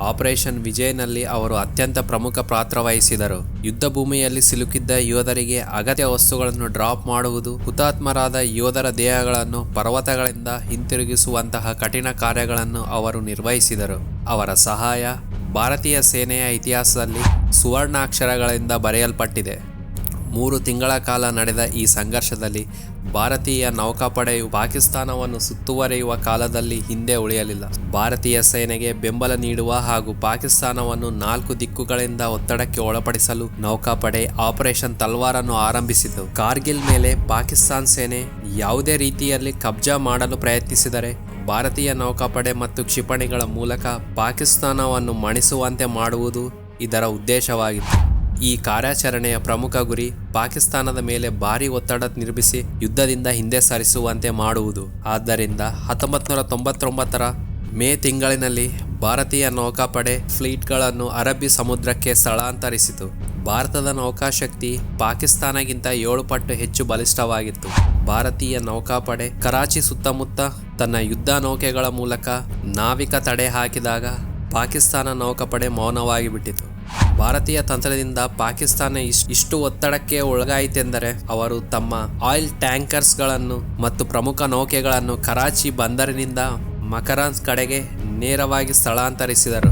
ಆಪರೇಷನ್ ವಿಜಯ್ನಲ್ಲಿ ಅವರು ಅತ್ಯಂತ ಪ್ರಮುಖ ಪಾತ್ರ ವಹಿಸಿದರು. ಯುದ್ಧ ಭೂಮಿಯಲ್ಲಿ ಸಿಲುಕಿದ್ದ ಯೋಧರಿಗೆ ಅಗತ್ಯ ವಸ್ತುಗಳನ್ನು ಡ್ರಾಪ್ ಮಾಡುವುದು, ಹುತಾತ್ಮರಾದ ಯೋಧರ ದೇಹಗಳನ್ನು ಪರ್ವತಗಳಿಂದ ಹಿಂತಿರುಗಿಸುವಂತಹ ಕಠಿಣ ಕಾರ್ಯಗಳನ್ನು ಅವರು ನಿರ್ವಹಿಸಿದರು. ಅವರ ಸಹಾಯ ಭಾರತೀಯ ಸೇನೆಯ ಇತಿಹಾಸದಲ್ಲಿ ಸುವರ್ಣಾಕ್ಷರಗಳಿಂದ ಬರೆಯಲ್ಪಟ್ಟಿದೆ. 3 ತಿಂಗಳ ಕಾಲ ನಡೆದ ಈ ಸಂಘರ್ಷದಲ್ಲಿ ಭಾರತೀಯ ನೌಕಾಪಡೆಯು ಪಾಕಿಸ್ತಾನವನ್ನು ಸುತ್ತುವರಿಯುವ ಕಾಲದಲ್ಲಿ ಹಿಂದೆ ಉಳಿಯಲಿಲ್ಲ. ಭಾರತೀಯ ಸೇನೆಗೆ ಬೆಂಬಲ ನೀಡುವ ಹಾಗೂ ಪಾಕಿಸ್ತಾನವನ್ನು 4 ದಿಕ್ಕುಗಳಿಂದ ಒತ್ತಡಕ್ಕೆ ಒಳಪಡಿಸಲು ನೌಕಾಪಡೆ ಆಪರೇಷನ್ ತಲ್ವಾರನ್ನು ಆರಂಭಿಸಿತು. ಕಾರ್ಗಿಲ್ ಮೇಲೆ ಪಾಕಿಸ್ತಾನ ಸೇನೆ ಯಾವುದೇ ರೀತಿಯಲ್ಲಿ ಕಬ್ಜಾ ಮಾಡಲು ಪ್ರಯತ್ನಿಸಿದರೆ ಭಾರತೀಯ ನೌಕಾಪಡೆ ಮತ್ತು ಕ್ಷಿಪಣಿಗಳ ಮೂಲಕ ಪಾಕಿಸ್ತಾನವನ್ನು ಮಣಿಸುವಂತೆ ಮಾಡುವುದು ಇದರ ಉದ್ದೇಶವಾಗಿತ್ತು. ಈ ಕಾರ್ಯಾಚರಣೆಯ ಪ್ರಮುಖ ಗುರಿ ಪಾಕಿಸ್ತಾನದ ಮೇಲೆ ಭಾರೀ ಒತ್ತಡ ನಿರ್ಮಿಸಿ ಯುದ್ಧದಿಂದ ಹಿಂದೆ ಸರಿಸುವಂತೆ ಮಾಡುವುದು. ಆದ್ದರಿಂದ 1999ರ ಮೇ ತಿಂಗಳಿನಲ್ಲಿ ಭಾರತೀಯ ನೌಕಾಪಡೆ ಫ್ಲೀಟ್ಗಳನ್ನು ಅರಬ್ಬಿ ಸಮುದ್ರಕ್ಕೆ ಸ್ಥಳಾಂತರಿಸಿತು. ಭಾರತದ ನೌಕಾಶಕ್ತಿ ಪಾಕಿಸ್ತಾನಗಿಂತ 7 ಪಟ್ಟು ಹೆಚ್ಚು ಬಲಿಷ್ಠವಾಗಿತ್ತು. ಭಾರತೀಯ ನೌಕಾಪಡೆ ಕರಾಚಿ ಸುತ್ತಮುತ್ತ ತನ್ನ ಯುದ್ಧ ನೌಕೆಗಳ ಮೂಲಕ ನಾವಿಕ ತಡೆ ಹಾಕಿದಾಗ ಪಾಕಿಸ್ತಾನ ನೌಕಾಪಡೆ ಮೌನವಾಗಿ ಬಿಟ್ಟಿತು. ಭಾರತೀಯ ತಂತ್ರದಿಂದ ಪಾಕಿಸ್ತಾನ ಇಷ್ಟು ಒತ್ತಡಕ್ಕೆ ಒಳಗಾಯಿತೆಂದರೆ ಅವರು ತಮ್ಮ ಆಯಿಲ್ ಟ್ಯಾಂಕರ್ಸ್ಗಳನ್ನು ಮತ್ತು ಪ್ರಮುಖ ನೌಕೆಗಳನ್ನು ಕರಾಚಿ ಬಂದರಿನಿಂದ ಮಕರಾನ್ ಕಡೆಗೆ ನೇರವಾಗಿ ಸ್ಥಳಾಂತರಿಸಿದರು.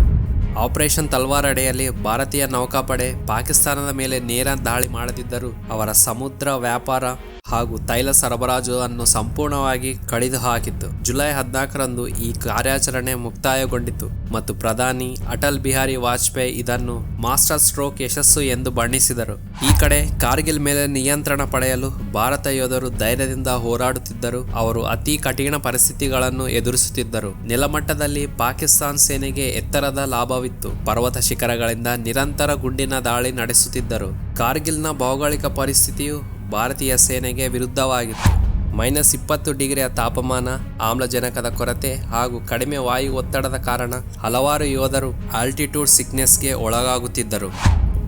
ಆಪರೇಷನ್ ತಲ್ವಾರ್ ಅಡಿಯಲ್ಲಿ ಭಾರತೀಯ ನೌಕಾಪಡೆ ಪಾಕಿಸ್ತಾನದ ಮೇಲೆ ನೇರ ದಾಳಿ ಮಾಡದಿದ್ದರೂ ಅವರ ಸಮುದ್ರ ವ್ಯಾಪಾರ ಹಾಗೂ ತೈಲ ಸರಬರಾಜು ಅನ್ನು ಸಂಪೂರ್ಣವಾಗಿ ಕಡಿದು ಹಾಕಿತ್ತು. ಜುಲೈ 14ರಂದು ಈ ಕಾರ್ಯಾಚರಣೆ ಮುಕ್ತಾಯಗೊಂಡಿತು ಮತ್ತು ಪ್ರಧಾನಿ ಅಟಲ್ ಬಿಹಾರಿ ವಾಜಪೇಯಿ ಇದನ್ನು ಮಾಸ್ಟರ್ ಸ್ಟ್ರೋಕ್ ಯಶಸ್ಸು ಎಂದು ಬಣ್ಣಿಸಿದರು. ಈ ಕಡೆ ಕಾರ್ಗಿಲ್ ಮೇಲೆ ನಿಯಂತ್ರಣ ಪಡೆಯಲು ಭಾರತ ಯೋಧರು ಧೈರ್ಯದಿಂದ ಹೋರಾಡುತ್ತಿದ್ದರು. ಅವರು ಅತಿ ಕಠಿಣ ಪರಿಸ್ಥಿತಿಗಳನ್ನು ಎದುರಿಸುತ್ತಿದ್ದರು. ನೆಲಮಟ್ಟದಲ್ಲಿ ಪಾಕಿಸ್ತಾನ ಸೇನೆಗೆ ಎತ್ತರದ ಲಾಭವಿತ್ತು. ಪರ್ವತ ಶಿಖರಗಳಿಂದ ನಿರಂತರ ಗುಂಡಿನ ದಾಳಿ ನಡೆಸುತ್ತಿದ್ದರು. ಕಾರ್ಗಿಲ್ನ ಭೌಗೋಳಿಕ ಪರಿಸ್ಥಿತಿಯು ಭಾರತೀಯ ಸೇನೆಗೆ ವಿರುದ್ಧವಾಗಿತ್ತು. -20 ಡಿಗ್ರಿಯ ತಾಪಮಾನ, ಆಮ್ಲಜನಕದ ಕೊರತೆ ಹಾಗೂ ಕಡಿಮೆ ವಾಯು ಒತ್ತಡದ ಕಾರಣ ಹಲವಾರು ಯೋಧರು ಆಲ್ಟಿಟ್ಯೂಡ್ ಸಿಕ್ನೆಸ್ಗೆ ಒಳಗಾಗುತ್ತಿದ್ದರು.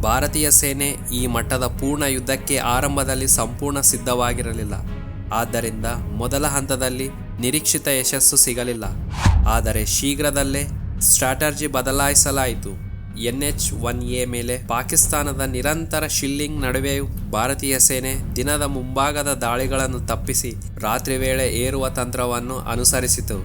ಭಾರತೀಯ ಸೇನೆ ಈ ಮಟ್ಟದ ಪೂರ್ಣ ಯುದ್ಧಕ್ಕೆ ಆರಂಭದಲ್ಲಿ ಸಂಪೂರ್ಣ ಸಿದ್ಧವಾಗಿರಲಿಲ್ಲ. ಆದ್ದರಿಂದ ಮೊದಲ ಹಂತದಲ್ಲಿ ನಿರೀಕ್ಷಿತ ಯಶಸ್ಸು ಸಿಗಲಿಲ್ಲ. ಆದರೆ ಶೀಘ್ರದಲ್ಲೇ ಸ್ಟ್ರಾಟಜಿ ಬದಲಾಯಿಸಲಾಯಿತು. NH-1A ಮೇಲೆ ಪಾಕಿಸ್ತಾನದ ನಿರಂತರ ಶಿಲ್ಲಿಂಗ್ ನಡುವೆಯೂ ಭಾರತೀಯ ಸೇನೆ ದಿನದ ಮುಂಭಾಗದ ದಾಳಿಗಳನ್ನು ತಪ್ಪಿಸಿ ರಾತ್ರಿ ವೇಳೆ ಏರುವ ತಂತ್ರವನ್ನು ಅನುಸರಿಸಿತು.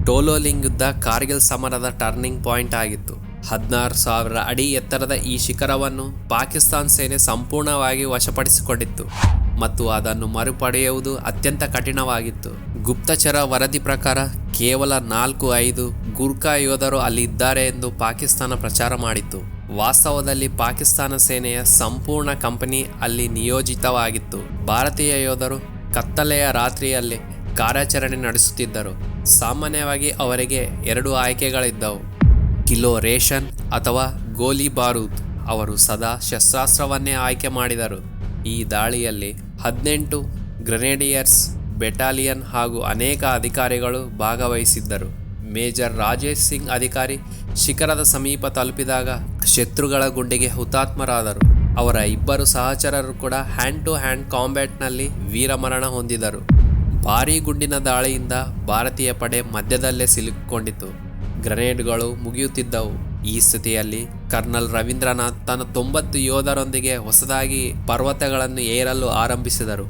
ಟೋಲೋಲಿಂಗ್ ಯುದ್ಧ ಕಾರ್ಗಿಲ್ ಸಮರದ ಟರ್ನಿಂಗ್ ಪಾಯಿಂಟ್ ಆಗಿತ್ತು. 16,000 ಅಡಿ ಎತ್ತರದ ಈ ಶಿಖರವನ್ನು ಪಾಕಿಸ್ತಾನ ಸೇನೆ ಸಂಪೂರ್ಣವಾಗಿ ವಶಪಡಿಸಿಕೊಂಡಿತ್ತು ಮತ್ತು ಅದನ್ನು ಮರುಪಡೆಯುವುದು ಅತ್ಯಂತ ಕಠಿಣವಾಗಿತ್ತು. ಗುಪ್ತಚರ ವರದಿ ಪ್ರಕಾರ ಕೇವಲ 4-5 ಗೂರ್ಖಾ ಯೋಧರು ಅಲ್ಲಿ ಇದ್ದಾರೆ ಎಂದು ಪಾಕಿಸ್ತಾನ ಪ್ರಚಾರ ಮಾಡಿತ್ತು. ವಾಸ್ತವದಲ್ಲಿ ಪಾಕಿಸ್ತಾನ ಸೇನೆಯ ಸಂಪೂರ್ಣ ಕಂಪನಿ ಅಲ್ಲಿ ನಿಯೋಜಿತವಾಗಿತ್ತು. ಭಾರತೀಯ ಯೋಧರು ಕತ್ತಲೆಯ ರಾತ್ರಿಯಲ್ಲಿ ಕಾರ್ಯಾಚರಣೆ ನಡೆಸುತ್ತಿದ್ದರು. ಸಾಮಾನ್ಯವಾಗಿ ಅವರಿಗೆ 2 ಆಯ್ಕೆಗಳಿದ್ದವು: ಕಿಲೋ ರೇಷನ್ ಅಥವಾ ಗೋಲಿ ಬಾರೂದ್. ಅವರು ಸದಾ ಶಸ್ತ್ರಾಸ್ತ್ರವನ್ನೇ ಆಯ್ಕೆ ಮಾಡಿದರು. ಈ ದಾಳಿಯಲ್ಲಿ 18 ಗ್ರೆನೇಡಿಯರ್ಸ್ ಬೆಟಾಲಿಯನ್ ಹಾಗೂ ಅನೇಕ ಅಧಿಕಾರಿಗಳು ಭಾಗವಹಿಸಿದ್ದರು. ಮೇಜರ್ ರಾಜೇಶ್ ಸಿಂಗ್ ಅಧಿಕಾರಿ ಶಿಖರದ ಸಮೀಪ ತಲುಪಿದಾಗ ಶತ್ರುಗಳ ಗುಂಡಿಗೆ ಹುತಾತ್ಮರಾದರು. ಅವರ ಇಬ್ಬರು ಸಹಚರರು ಕೂಡ ಹ್ಯಾಂಡ್ ಟು ಹ್ಯಾಂಡ್ ಕಾಂಬ್ಯಾಟ್ನಲ್ಲಿ ವೀರಮರಣ ಹೊಂದಿದರು. ಭಾರೀ ಗುಂಡಿನ ದಾಳಿಯಿಂದ ಭಾರತೀಯ ಪಡೆ ಮಧ್ಯದಲ್ಲೇ ಸಿಲುಕಿಕೊಂಡಿತು. ಗ್ರೆನೇಡ್ಗಳು ಮುಗಿಯುತ್ತಿದ್ದವು. ಈ ಸ್ಥಿತಿಯಲ್ಲಿ ಕರ್ನಲ್ ರವೀಂದ್ರನಾಥ್ ತನ್ನ 90 ಯೋಧರೊಂದಿಗೆ ಹೊಸದಾಗಿ ಪರ್ವತಗಳನ್ನು ಏರಲು ಆರಂಭಿಸಿದರು.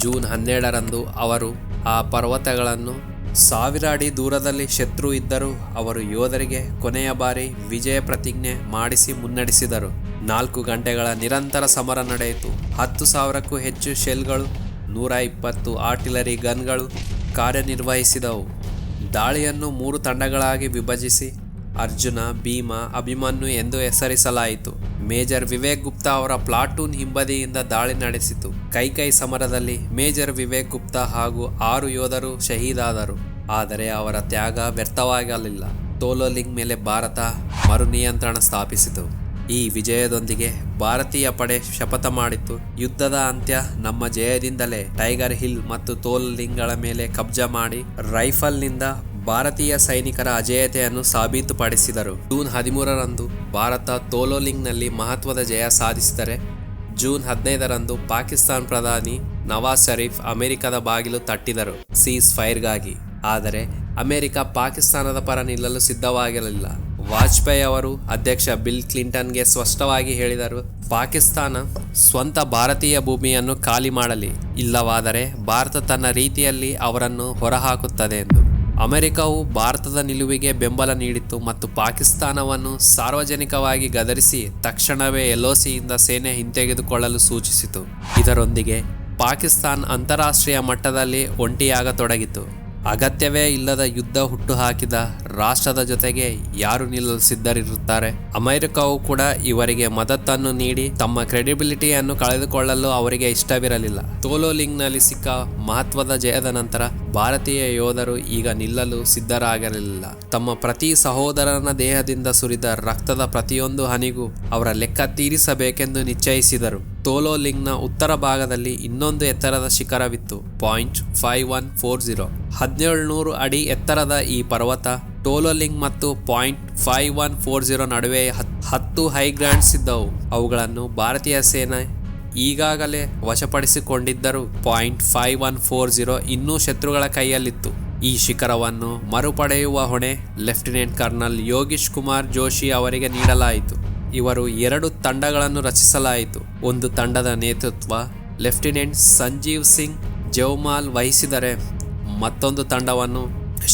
ಜೂನ್ 12ರಂದು ಅವರು ಆ ಪರ್ವತಗಳನ್ನು 1000 ಅಡಿ ದೂರದಲ್ಲಿ ಶತ್ರು ಇದ್ದರೂ ಅವರು ಯೋಧರಿಗೆ ಕೊನೆಯ ಬಾರಿ ವಿಜಯ ಪ್ರತಿಜ್ಞೆ ಮಾಡಿಸಿ ಮುನ್ನಡೆಸಿದರು. 4 ಗಂಟೆಗಳ ನಿರಂತರ ಸಮರ ನಡೆಯಿತು. 10,000ಕ್ಕೂ ಹೆಚ್ಚು ಶೆಲ್ಗಳು, 120 ಆರ್ಟಿಲರಿ ಗನ್ಗಳು ಕಾರ್ಯನಿರ್ವಹಿಸಿದವು. ದಾಳಿಯನ್ನು 3 ತಂಡಗಳಾಗಿ ವಿಭಜಿಸಿ ಅರ್ಜುನ, ಭೀಮ, ಅಭಿಮನ್ಯು ಎಂದು ಹೆಸರಿಸಲಾಯಿತು. ಮೇಜರ್ ವಿವೇಕ್ ಗುಪ್ತಾ ಅವರ ಪ್ಲಾಟೂನ್ ಹಿಂಬದಿಯಿಂದ ದಾಳಿ ನಡೆಸಿತು. ಕೈಕೈ ಸಮರದಲ್ಲಿ ಮೇಜರ್ ವಿವೇಕ್ ಗುಪ್ತಾ ಹಾಗೂ 6 ಯೋಧರು ಶಹೀದಾದರು. ಆದರೆ ಅವರ ತ್ಯಾಗ ವ್ಯರ್ಥವಾಗಲಿಲ್ಲ. ತೋಲೋಲಿಂಗ್ ಮೇಲೆ ಭಾರತ ಮರು ನಿಯಂತ್ರಣ ಸ್ಥಾಪಿಸಿತು. ಈ ವಿಜಯದೊಂದಿಗೆ ಭಾರತೀಯ ಪಡೆ ಶಪಥ ಮಾಡಿತ್ತು, ಯುದ್ಧದ ಅಂತ್ಯ ನಮ್ಮ ಜಯದಿಂದಲೇ. ಟೈಗರ್ ಹಿಲ್ ಮತ್ತು ತೋಲೋಲಿಂಗ್ಗಳ ಮೇಲೆ ಕಬ್ಜಾ ಮಾಡಿ ರೈಫಲ್ನಿಂದ ಭಾರತೀಯ ಸೈನಿಕರ ಅಜೇಯತೆಯನ್ನು ಸಾಬೀತುಪಡಿಸಿದರು. ಜೂನ್ 13ರಂದು ಭಾರತ ತೋಲೋಲಿಂಗ್ನಲ್ಲಿ ಮಹತ್ವದ ಜಯ ಸಾಧಿಸಿದರೆ, ಜೂನ್ 15ರಂದು ಪಾಕಿಸ್ತಾನ ಪ್ರಧಾನಿ ನವಾಜ್ ಶರೀಫ್ ಅಮೆರಿಕದ ಬಾಗಿಲು ತಟ್ಟಿದರು ಸೀಸ್ ಫೈರ್ಗಾಗಿ. ಆದರೆ ಅಮೆರಿಕ ಪಾಕಿಸ್ತಾನದ ಪರ ನಿಲ್ಲಲು ಸಿದ್ಧವಾಗಿರಲಿಲ್ಲ. ವಾಜಪೇಯಿ ಅವರು ಅಧ್ಯಕ್ಷ ಬಿಲ್ ಕ್ಲಿಂಟನ್ಗೆ ಸ್ಪಷ್ಟವಾಗಿ ಹೇಳಿದರು, ಪಾಕಿಸ್ತಾನ ಸ್ವಂತ ಭಾರತೀಯ ಭೂಮಿಯನ್ನು ಖಾಲಿ ಮಾಡಲಿ, ಇಲ್ಲವಾದರೆ ಭಾರತ ತನ್ನ ರೀತಿಯಲ್ಲಿ ಅವರನ್ನು ಹೊರಹಾಕುತ್ತದೆ ಎಂದು. ಅಮೆರಿಕವು ಭಾರತದ ನಿಲುವಿಗೆ ಬೆಂಬಲ ನೀಡಿತು ಮತ್ತು ಪಾಕಿಸ್ತಾನವನ್ನು ಸಾರ್ವಜನಿಕವಾಗಿ ಗದರಿಸಿ ತಕ್ಷಣವೇ LOCಯಿಂದ ಸೇನೆ ಹಿಂತೆಗೆದುಕೊಳ್ಳಲು ಸೂಚಿಸಿತು. ಇದರೊಂದಿಗೆ ಪಾಕಿಸ್ತಾನ ಅಂತಾರಾಷ್ಟ್ರೀಯ ಮಟ್ಟದಲ್ಲಿ ಒಂಟಿಯಾಗತೊಡಗಿತು. ಅಗತ್ಯವೇ ಇಲ್ಲದ ಯುದ್ಧ ಹುಟ್ಟುಹಾಕಿದ ರಾಷ್ಟ್ರದ ಜೊತೆಗೆ ಯಾರು ನಿಲ್ಲಲು ಸಿದ್ಧರಿರುತ್ತಾರೆ? ಅಮೆರಿಕವು ಕೂಡ ಇವರಿಗೆ ಮದತನ್ನು ನೀಡಿ ತಮ್ಮ ಕ್ರೆಡಿಬಿಲಿಟಿಯನ್ನು ಕಳೆದುಕೊಳ್ಳಲು ಅವರಿಗೆ ಇಷ್ಟವಿರಲಿಲ್ಲ. ತೋಲೋಲಿಂಗ್ನಲ್ಲಿ ಸಿಕ್ಕ ಮಹತ್ವದ ಜಯದ ನಂತರ ಭಾರತೀಯ ಯೋಧರು ಈಗ ನಿಲ್ಲಲು ಸಿದ್ಧರಾಗಿರಲಿಲ್ಲ. ತಮ್ಮ ಪ್ರತಿ ಸಹೋದರನ ದೇಹದಿಂದ ಸುರಿದ ರಕ್ತದ ಪ್ರತಿಯೊಂದು ಹನಿಗೂ ಅವರ ಲೆಕ್ಕ ತೀರಿಸಬೇಕೆಂದು ನಿಶ್ಚಯಿಸಿದರು. ತೋಲೋಲಿಂಗ್ನ ಉತ್ತರ ಭಾಗದಲ್ಲಿ ಇನ್ನೊಂದು ಎತ್ತರದ ಶಿಖರವಿತ್ತು, ಪಾಯಿಂಟ್ 5140. 1700 ಅಡಿ ಎತ್ತರದ ಈ ಪರ್ವತ ತೋಲೋಲಿಂಗ್ ಮತ್ತು ಪಾಯಿಂಟ್ 5140 ನಡುವೆ 10 ಹೈಗ್ರೌಂಡ್ಸ್ ಇದ್ದವು. ಅವುಗಳನ್ನು ಭಾರತೀಯ ಸೇನೆ ಈಗಾಗಲೇ ವಶಪಡಿಸಿಕೊಂಡಿದ್ದರೂ ಪಾಯಿಂಟ್ 5140 ಇನ್ನೂ ಶತ್ರುಗಳ ಕೈಯಲ್ಲಿತ್ತು. ಈ ಶಿಖರವನ್ನು ಮರುಪಡೆಯುವ ಹೊಣೆ ಲೆಫ್ಟಿನೆಂಟ್ ಕರ್ನಲ್ ಯೋಗೀಶ್ ಕುಮಾರ್ ಜೋಶಿ ಅವರಿಗೆ ನೀಡಲಾಯಿತು. ಇವರು 2 ತಂಡಗಳನ್ನು ರಚಿಸಲಾಯಿತು. ಒಂದು ತಂಡದ ನೇತೃತ್ವ ಲೆಫ್ಟಿನೆಂಟ್ ಸಂಜೀವ್ ಸಿಂಗ್ ಜೌಮಾಲ್ ವಹಿಸಿದರೆ, ಮತ್ತೊಂದು ತಂಡವನ್ನು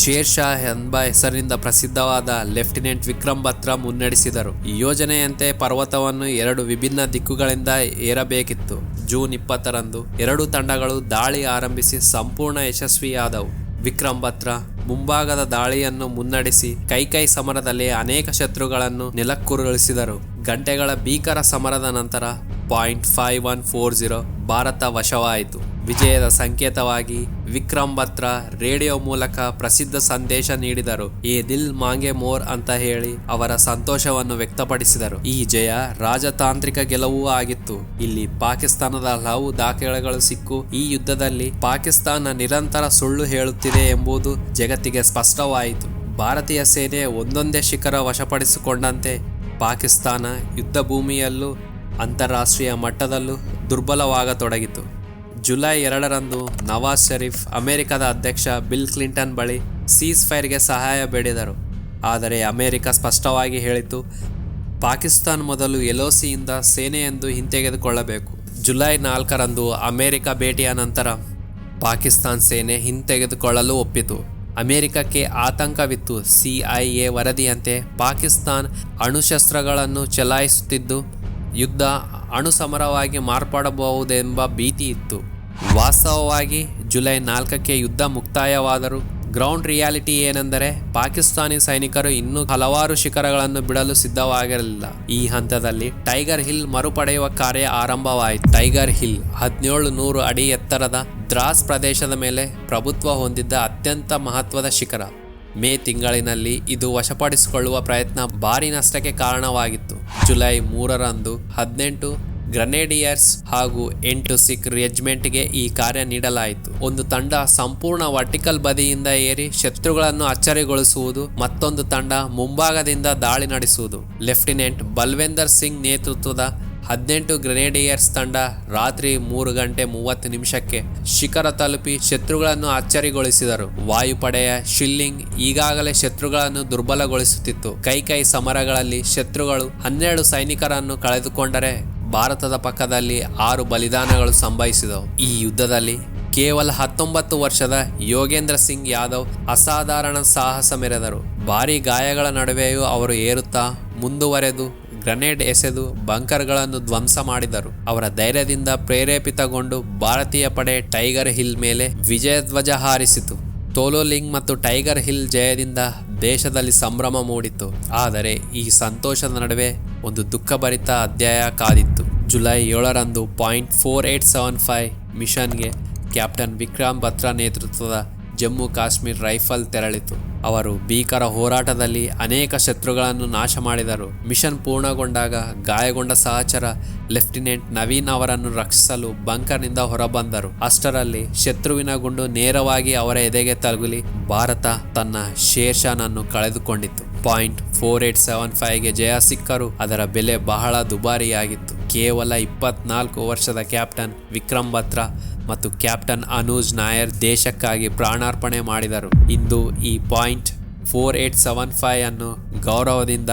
ಶೇರ್ ಶಾ ಎಂಬ ಹೆಸರಿನಿಂದ ಪ್ರಸಿದ್ಧವಾದ ಲೆಫ್ಟಿನೆಂಟ್ ವಿಕ್ರಮ್ ಬತ್ರಾ ಮುನ್ನಡೆಸಿದರು. ಈ ಯೋಜನೆಯಂತೆ ಪರ್ವತವನ್ನು 2 ವಿಭಿನ್ನ ದಿಕ್ಕುಗಳಿಂದ ಏರಬೇಕಿತ್ತು. ಜೂನ್ 20ರಂದು 2 ತಂಡಗಳು ದಾಳಿ ಆರಂಭಿಸಿ ಸಂಪೂರ್ಣ ಯಶಸ್ವಿಯಾದವು. ವಿಕ್ರಮ್ ಬತ್ರಾ ಮುಂಭಾಗದ ದಾಳಿಯನ್ನು ಮುನ್ನಡೆಸಿ ಕೈಕೈ ಸಮರದಲ್ಲಿ ಅನೇಕ ಶತ್ರುಗಳನ್ನು ನೆಲಕ್ಕುರುಳಿಸಿದರು. ಗಂಟೆಗಳ ಭೀಕರ ಸಮರದ ನಂತರ ಪಾಯಿಂಟ್ 5140 ಭಾರತ ವಶವಾಯಿತು. ವಿಜಯದ ಸಂಕೇತವಾಗಿ ವಿಕ್ರಮ್ ಬತ್ರಾ ರೇಡಿಯೋ ಮೂಲಕ ಪ್ರಸಿದ್ಧ ಸಂದೇಶ ನೀಡಿದರು, "ಏ ದಿಲ್ ಮಾಂಗೆ ಮೋರ್" ಅಂತ ಹೇಳಿ ಅವರ ಸಂತೋಷವನ್ನು ವ್ಯಕ್ತಪಡಿಸಿದರು. ಈ ಜಯ ರಾಜತಾಂತ್ರಿಕ ಗೆಲುವು ಆಗಿತ್ತು. ಇಲ್ಲಿ ಪಾಕಿಸ್ತಾನದ ಹಲವು ದಾಖಲೆಗಳು ಸಿಕ್ಕು ಈ ಯುದ್ಧದಲ್ಲಿ ಪಾಕಿಸ್ತಾನ ನಿರಂತರ ಸುಳ್ಳು ಹೇಳುತ್ತಿದೆ ಎಂಬುದು ಜಗತ್ತಿಗೆ ಸ್ಪಷ್ಟವಾಯಿತು. ಭಾರತೀಯ ಸೇನೆ ಒಂದೊಂದೇ ಶಿಖರ ವಶಪಡಿಸಿಕೊಂಡಂತೆ ಪಾಕಿಸ್ತಾನ ಯುದ್ಧ ಭೂಮಿಯಲ್ಲೂ ಅಂತಾರಾಷ್ಟ್ರೀಯ ಮಟ್ಟದಲ್ಲೂ ದುರ್ಬಲವಾಗತೊಡಗಿತು. ಜುಲೈ 2ರಂದು ನವಾಜ್ ಶರೀಫ್ ಅಮೆರಿಕದ ಅಧ್ಯಕ್ಷ ಬಿಲ್ ಕ್ಲಿಂಟನ್ ಬಳಿ ಸೀಸ್ ಫೈರ್ಗೆ ಸಹಾಯ ಬೇಡಿದರು. ಆದರೆ ಅಮೆರಿಕ ಸ್ಪಷ್ಟವಾಗಿ ಹೇಳಿತು, ಪಾಕಿಸ್ತಾನ ಮೊದಲು LOCಯಿಂದ ಸೇನೆಯನ್ನು ಹಿಂತೆಗೆದುಕೊಳ್ಳಬೇಕು. ಜುಲೈ 4ರಂದು ಅಮೆರಿಕ ಭೇಟಿಯ ನಂತರ ಪಾಕಿಸ್ತಾನ ಸೇನೆ ಹಿಂತೆಗೆದುಕೊಳ್ಳಲು ಒಪ್ಪಿತು. ಅಮೆರಿಕಕ್ಕೆ ಆತಂಕವಿತ್ತು. CIA ವರದಿಯಂತೆ ಪಾಕಿಸ್ತಾನ ಅಣುಶಸ್ತ್ರಗಳನ್ನು ಚಲಾಯಿಸುತ್ತಿದ್ದು ಯುದ್ಧ ಅಣುಸಮರವಾಗಿ ಮಾರ್ಪಡಬಹುದೆಂಬ ಭೀತಿ ಇತ್ತು. ವಾಸ್ತವವಾಗಿ ಜುಲೈ 4ಕ್ಕೆ ಯುದ್ಧ ಮುಕ್ತಾಯವಾದರೂ ಗ್ರೌಂಡ್ ರಿಯಾಲಿಟಿ ಏನೆಂದರೆ ಪಾಕಿಸ್ತಾನಿ ಸೈನಿಕರು ಇನ್ನೂ ಹಲವಾರು ಶಿಖರಗಳನ್ನು ಬಿಡಲು ಸಿದ್ಧವಾಗಿರಲಿಲ್ಲ. ಈ ಹಂತದಲ್ಲಿ ಟೈಗರ್ ಹಿಲ್ ಮರುಪಡೆಯುವ ಕಾರ್ಯ ಆರಂಭವಾಯಿತು. ಟೈಗರ್ ಹಿಲ್ 1700 ಅಡಿ ಎತ್ತರದ ದ್ರಾಸ್ ಪ್ರದೇಶದ ಮೇಲೆ ಪ್ರಭುತ್ವ ಹೊಂದಿದ್ದ ಅತ್ಯಂತ ಮಹತ್ವದ ಶಿಖರ. ಮೇ ತಿಂಗಳಿನಲ್ಲಿ ಇದು ವಶಪಡಿಸಿಕೊಳ್ಳುವ ಪ್ರಯತ್ನ ಭಾರೀ ನಷ್ಟಕ್ಕೆ ಕಾರಣವಾಗಿತ್ತು. ಜುಲೈ 3ರಂದು 18 ಗ್ರೆನೇಡಿಯರ್ಸ್ ಹಾಗೂ 8 ಸಿಖ್ ರೆಜಿಮೆಂಟ್ಗೆ ಈ ಕಾರ್ಯ ನೀಡಲಾಯಿತು. ಒಂದು ತಂಡ ಸಂಪೂರ್ಣ ವರ್ಟಿಕಲ್ ಬದಿಯಿಂದ ಏರಿ ಶತ್ರುಗಳನ್ನು ಅಚ್ಚರಿಗೊಳಿಸುವುದು, ಮತ್ತೊಂದು ತಂಡ ಮುಂಭಾಗದಿಂದ ದಾಳಿ ನಡೆಸುವುದು. ಲೆಫ್ಟಿನೆಂಟ್ ಬಲ್ವೇಂದರ್ ಸಿಂಗ್ ನೇತೃತ್ವದ 18 ಗ್ರೆನೇಡಿಯರ್ಸ್ ತಂಡ ರಾತ್ರಿ 3:30 ಶಿಖರ ತಲುಪಿ ಶತ್ರುಗಳನ್ನು ಅಚ್ಚರಿಗೊಳಿಸಿದರು. ವಾಯುಪಡೆಯ ಶಿಲ್ಲಿಂಗ್ ಈಗಾಗಲೇ ಶತ್ರುಗಳನ್ನು ದುರ್ಬಲಗೊಳಿಸುತ್ತಿತ್ತು. ಕೈ ಸಮರಗಳಲ್ಲಿ ಶತ್ರುಗಳು 12 ಸೈನಿಕರನ್ನು ಕಳೆದುಕೊಂಡರೆ ಭಾರತದ ಪಕ್ಕದಲ್ಲಿ 6 ಬಲಿದಾನಗಳು ಸಂಭವಿಸಿದವು. ಈ ಯುದ್ಧದಲ್ಲಿ ಕೇವಲ 19 ವರ್ಷದ ಯೋಗೇಂದ್ರ ಸಿಂಗ್ ಯಾದವ್ ಅಸಾಧಾರಣ ಸಾಹಸ ಮೆರೆದರು. ಭಾರೀ ಗಾಯಗಳ ನಡುವೆಯೂ ಅವರು ಏರುತ್ತಾ ಮುಂದುವರೆದು ಗ್ರೆನೇಡ್ ಎಸೆದು ಬಂಕರ್ಗಳನ್ನು ಧ್ವಂಸ ಮಾಡಿದರು. ಅವರ ಧೈರ್ಯದಿಂದ ಪ್ರೇರೇಪಿತಗೊಂಡು ಭಾರತೀಯ ಪಡೆ ಟೈಗರ್ ಹಿಲ್ ಮೇಲೆ ವಿಜಯಧ್ವಜ ಹಾರಿಸಿತು. ತೋಲೋಲಿಂಗ್ ಮತ್ತು ಟೈಗರ್ ಹಿಲ್ ಜಯದಿಂದ ದೇಶದಲ್ಲಿ ಸಂಭ್ರಮ ಮೂಡಿತು. ಆದರೆ ಈ ಸಂತೋಷದ ನಡುವೆ ಒಂದು ದುಃಖಭರಿತ ಅಧ್ಯಾಯ ಕಾದಿತ್ತು. ಜುಲೈ 7ರಂದು .4875 ಮಿಷನ್ಗೆ ಕ್ಯಾಪ್ಟನ್ ವಿಕ್ರಮ್ ಬತ್ರಾ ನೇತೃತ್ವದ ಜಮ್ಮು ಕಾಶ್ಮೀರ್ ರೈಫಲ್ ತೆರಳಿತು. ಅವರು ಭೀಕರ ಹೋರಾಟದಲ್ಲಿ ಅನೇಕ ಶತ್ರುಗಳನ್ನು ನಾಶ ಮಾಡಿದರು. ಮಿಷನ್ ಪೂರ್ಣಗೊಂಡಾಗ ಗಾಯಗೊಂಡ ಸಹಚರ ಲೆಫ್ಟಿನೆಂಟ್ ನವೀನ್ ಅವರನ್ನು ರಕ್ಷಿಸಲು ಬಂಕರ್ನಿಂದ ಹೊರಬಂದರು. ಅಷ್ಟರಲ್ಲಿ ಶತ್ರುವಿನ ಗುಂಡು ನೇರವಾಗಿ ಅವರ ಎದೆಗೆ ತಗುಲಿ ಭಾರತ ತನ್ನ ಶೇರ್ಷಾನನ್ನು ಕಳೆದುಕೊಂಡಿತು. .4875ಗೆ ಜಯ ಸಿಕ್ಕರೂ ಅದರ ಬೆಲೆ ಬಹಳ ದುಬಾರಿಯಾಗಿತ್ತು. ಕೇವಲ 24 ವರ್ಷದ ಕ್ಯಾಪ್ಟನ್ ವಿಕ್ರಮ್ ಬತ್ರಾ ಮತ್ತು ಕ್ಯಾಪ್ಟನ್ ಅನೂಜ್ ನಾಯರ್ ದೇಶಕ್ಕಾಗಿ ಪ್ರಾಣಾರ್ಪಣೆ ಮಾಡಿದರು. ಇಂದು ಈ .4875 ಅನ್ನು ಗೌರವದಿಂದ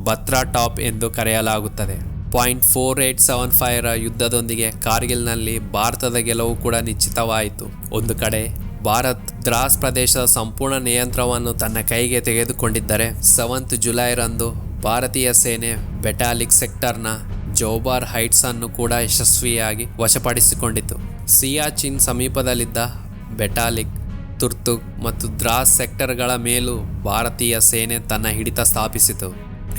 ಬತ್ರಾ ಟಾಪ್ ಎಂದು ಕರೆಯಲಾಗುತ್ತದೆ. .4875ರ ಯುದ್ಧದೊಂದಿಗೆ ಕಾರ್ಗಿಲ್ನಲ್ಲಿ ಭಾರತದ ಗೆಲುವು ಕೂಡ ನಿಶ್ಚಿತವಾಯಿತು. ಒಂದು ಕಡೆ ಭಾರತ್ ದ್ರಾಸ್ ಪ್ರದೇಶದ ಸಂಪೂರ್ಣ ನಿಯಂತ್ರಣವನ್ನು ತನ್ನ ಕೈಗೆ ತೆಗೆದುಕೊಂಡಿದ್ದರೆ 7 ಜುಲೈರಂದು ಭಾರತೀಯ ಸೇನೆ ಬೆಟಾಲಿಕ್ ಸೆಕ್ಟರ್ನ ಜೌಬಾರ್ ಹೈಟ್ಸ್ ಅನ್ನು ಕೂಡ ಯಶಸ್ವಿಯಾಗಿ ವಶಪಡಿಸಿಕೊಂಡಿತು. ಸಿಯಾಚಿನ್ ಸಮೀಪದಲ್ಲಿದ್ದ ಬೆಟಾಲಿಕ್, ತುರ್ತುಕ್ ಮತ್ತು ದ್ರಾಸ್ ಸೆಕ್ಟರ್ಗಳ ಮೇಲೂ ಭಾರತೀಯ ಸೇನೆ ತನ್ನ ಹಿಡಿತ ಸ್ಥಾಪಿಸಿತು.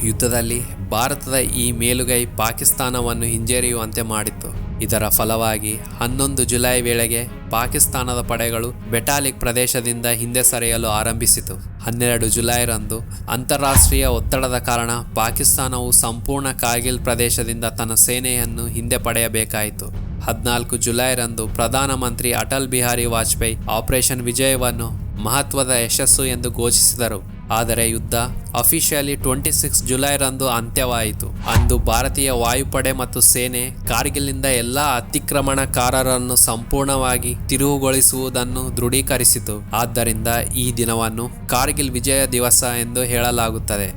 ಯುದ್ಧದಲ್ಲಿ ಭಾರತದ ಈ ಮೇಲುಗೈ ಪಾಕಿಸ್ತಾನವನ್ನು ಹಿಂಜರಿಯುವಂತೆ ಮಾಡಿತು. ಇದರ ಫಲವಾಗಿ 11 ಜುಲೈ ವೇಳೆಗೆ ಪಾಕಿಸ್ತಾನದ ಪಡೆಗಳು ಬೆಟಾಲಿಕ್ ಪ್ರದೇಶದಿಂದ ಹಿಂದೆ ಸರಿಯಲು ಆರಂಭಿಸಿತು. 12 ಜುಲೈರಂದು ಅಂತಾರಾಷ್ಟ್ರೀಯ ಒತ್ತಡದ ಕಾರಣ ಪಾಕಿಸ್ತಾನವು ಸಂಪೂರ್ಣ ಕಾರ್ಗಿಲ್ ಪ್ರದೇಶದಿಂದ ತನ್ನ ಸೇನೆಯನ್ನು ಹಿಂದೆ ಪಡೆಯಬೇಕಾಯಿತು. 14 ಜುಲೈರಂದು ಪ್ರಧಾನಮಂತ್ರಿ ಅಟಲ್ ಬಿಹಾರಿ ವಾಜಪೇಯಿ ಆಪರೇಷನ್ ವಿಜಯವನ್ನು ಮಹತ್ವದ ಯಶಸ್ಸು ಎಂದು ಘೋಷಿಸಿದರು. ಆದರೆ ಯುದ್ಧ ಅಫಿಷಿಯಲಿ 26 ಜುಲೈರಂದು ಅಂತ್ಯವಾಯಿತು. ಅಂದು ಭಾರತೀಯ ವಾಯುಪಡೆ ಮತ್ತು ಸೇನೆ ಕಾರ್ಗಿಲ್ನಿಂದ ಎಲ್ಲ ಅತಿಕ್ರಮಣಕಾರರನ್ನು ಸಂಪೂರ್ಣವಾಗಿ ತಿರುವುಗೊಳಿಸುವುದನ್ನು ದೃಢೀಕರಿಸಿತು. ಆದ್ದರಿಂದ ಈ ದಿನವನ್ನು ಕಾರ್ಗಿಲ್ ವಿಜಯ ದಿವಸ ಎಂದು ಹೇಳಲಾಗುತ್ತದೆ.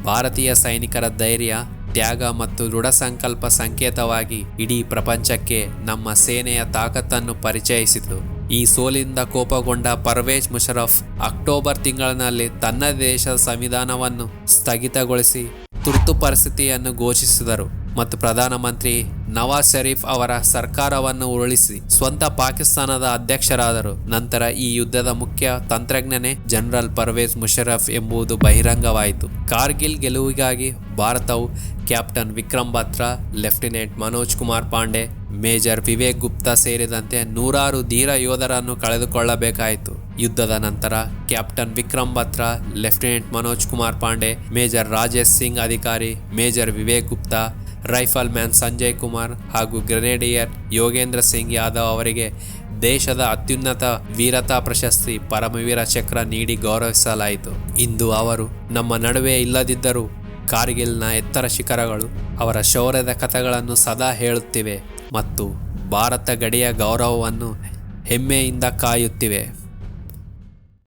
ಭಾರತೀಯ ಸೈನಿಕರ ಧೈರ್ಯ, ತ್ಯಾಗ ಮತ್ತು ದೃಢ ಸಂಕಲ್ಪ ಸಂಕೇತವಾಗಿ ಇಡೀ ಪ್ರಪಂಚಕ್ಕೆ ನಮ್ಮ ಸೇನೆಯ ತಾಕತ್ತನ್ನು ಪರಿಚಯಿಸಿತು. ಈ ಸೋಲಿನಿಂದ ಕೋಪಗೊಂಡ ಪರ್ವೇಜ್ ಮುಷರಫ್ ಅಕ್ಟೋಬರ್ ತಿಂಗಳಿನಲ್ಲಿ ತನ್ನ ದೇಶದ ಸಂವಿಧಾನವನ್ನು ಸ್ಥಗಿತಗೊಳಿಸಿ ತುರ್ತು ಪರಿಸ್ಥಿತಿಯನ್ನು ಘೋಷಿಸಿದರು ಮತ್ತು ಪ್ರಧಾನಮಂತ್ರಿ ನವಾಜ್ ಶರೀಫ್ ಅವರ ಸರ್ಕಾರವನ್ನು ಉರುಳಿಸಿ ಸ್ವಂತ ಪಾಕಿಸ್ತಾನದ ಅಧ್ಯಕ್ಷರಾದರು. ನಂತರ ಈ ಯುದ್ಧದ ಮುಖ್ಯ ತಂತ್ರಜ್ಞನೇ ಜನರಲ್ ಪರ್ವೇಜ್ ಮುಷರಫ್ ಎಂಬುದು ಬಹಿರಂಗವಾಯಿತು. ಕಾರ್ಗಿಲ್ ಗೆಲುವಿಗಾಗಿ ಭಾರತವು captain Vikram Batra, lieutenant Manoj Kumar Pandey, major Vivek Gupta ಸೇರಿದಂತೆ 100 ಧೀರ ಯೋಧರನ್ನು ಕಳೆದುಕೊಳ್ಳಬೇಕಾಯಿತು. ಯುದ್ಧದ ನಂತರ captain Vikram Batra, lieutenant Manoj Kumar Pandey, major Rajesh Singh Adhikari, major Vivek Gupta, rifleman Sanjay Kumar ಹಾಗೂ ಗ್ರೆನೇಡಿಯರ್ ಯೋಗೇಂದ್ರ ಸಿಂಗ್ ಯಾದವ್ ಅವರಿಗೆ ದೇಶದ ಅತ್ಯುನ್ನತ ವೀರತಾ ಪ್ರಶಸ್ತಿ ಪರಮವೀರ ಚಕ್ರ ನೀಡಿ ಗೌರವಿಸಲಾಯಿತು. ಇಂದು ಅವರು ನಮ್ಮ ನಡುವೆ ಇಲ್ಲದಿದ್ದರೂ ಕಾರ್ಗಿಲ್ನ ಎತ್ತರ ಶಿಖರಗಳು ಅವರ ಶೌರ್ಯದ ಕಥೆಗಳನ್ನು ಸದಾ ಹೇಳುತ್ತಿವೆ ಮತ್ತು ಭಾರತ ಗಡಿಯ ಗೌರವವನ್ನು ಹೆಮ್ಮೆಯಿಂದ ಕಾಯುತ್ತಿವೆ.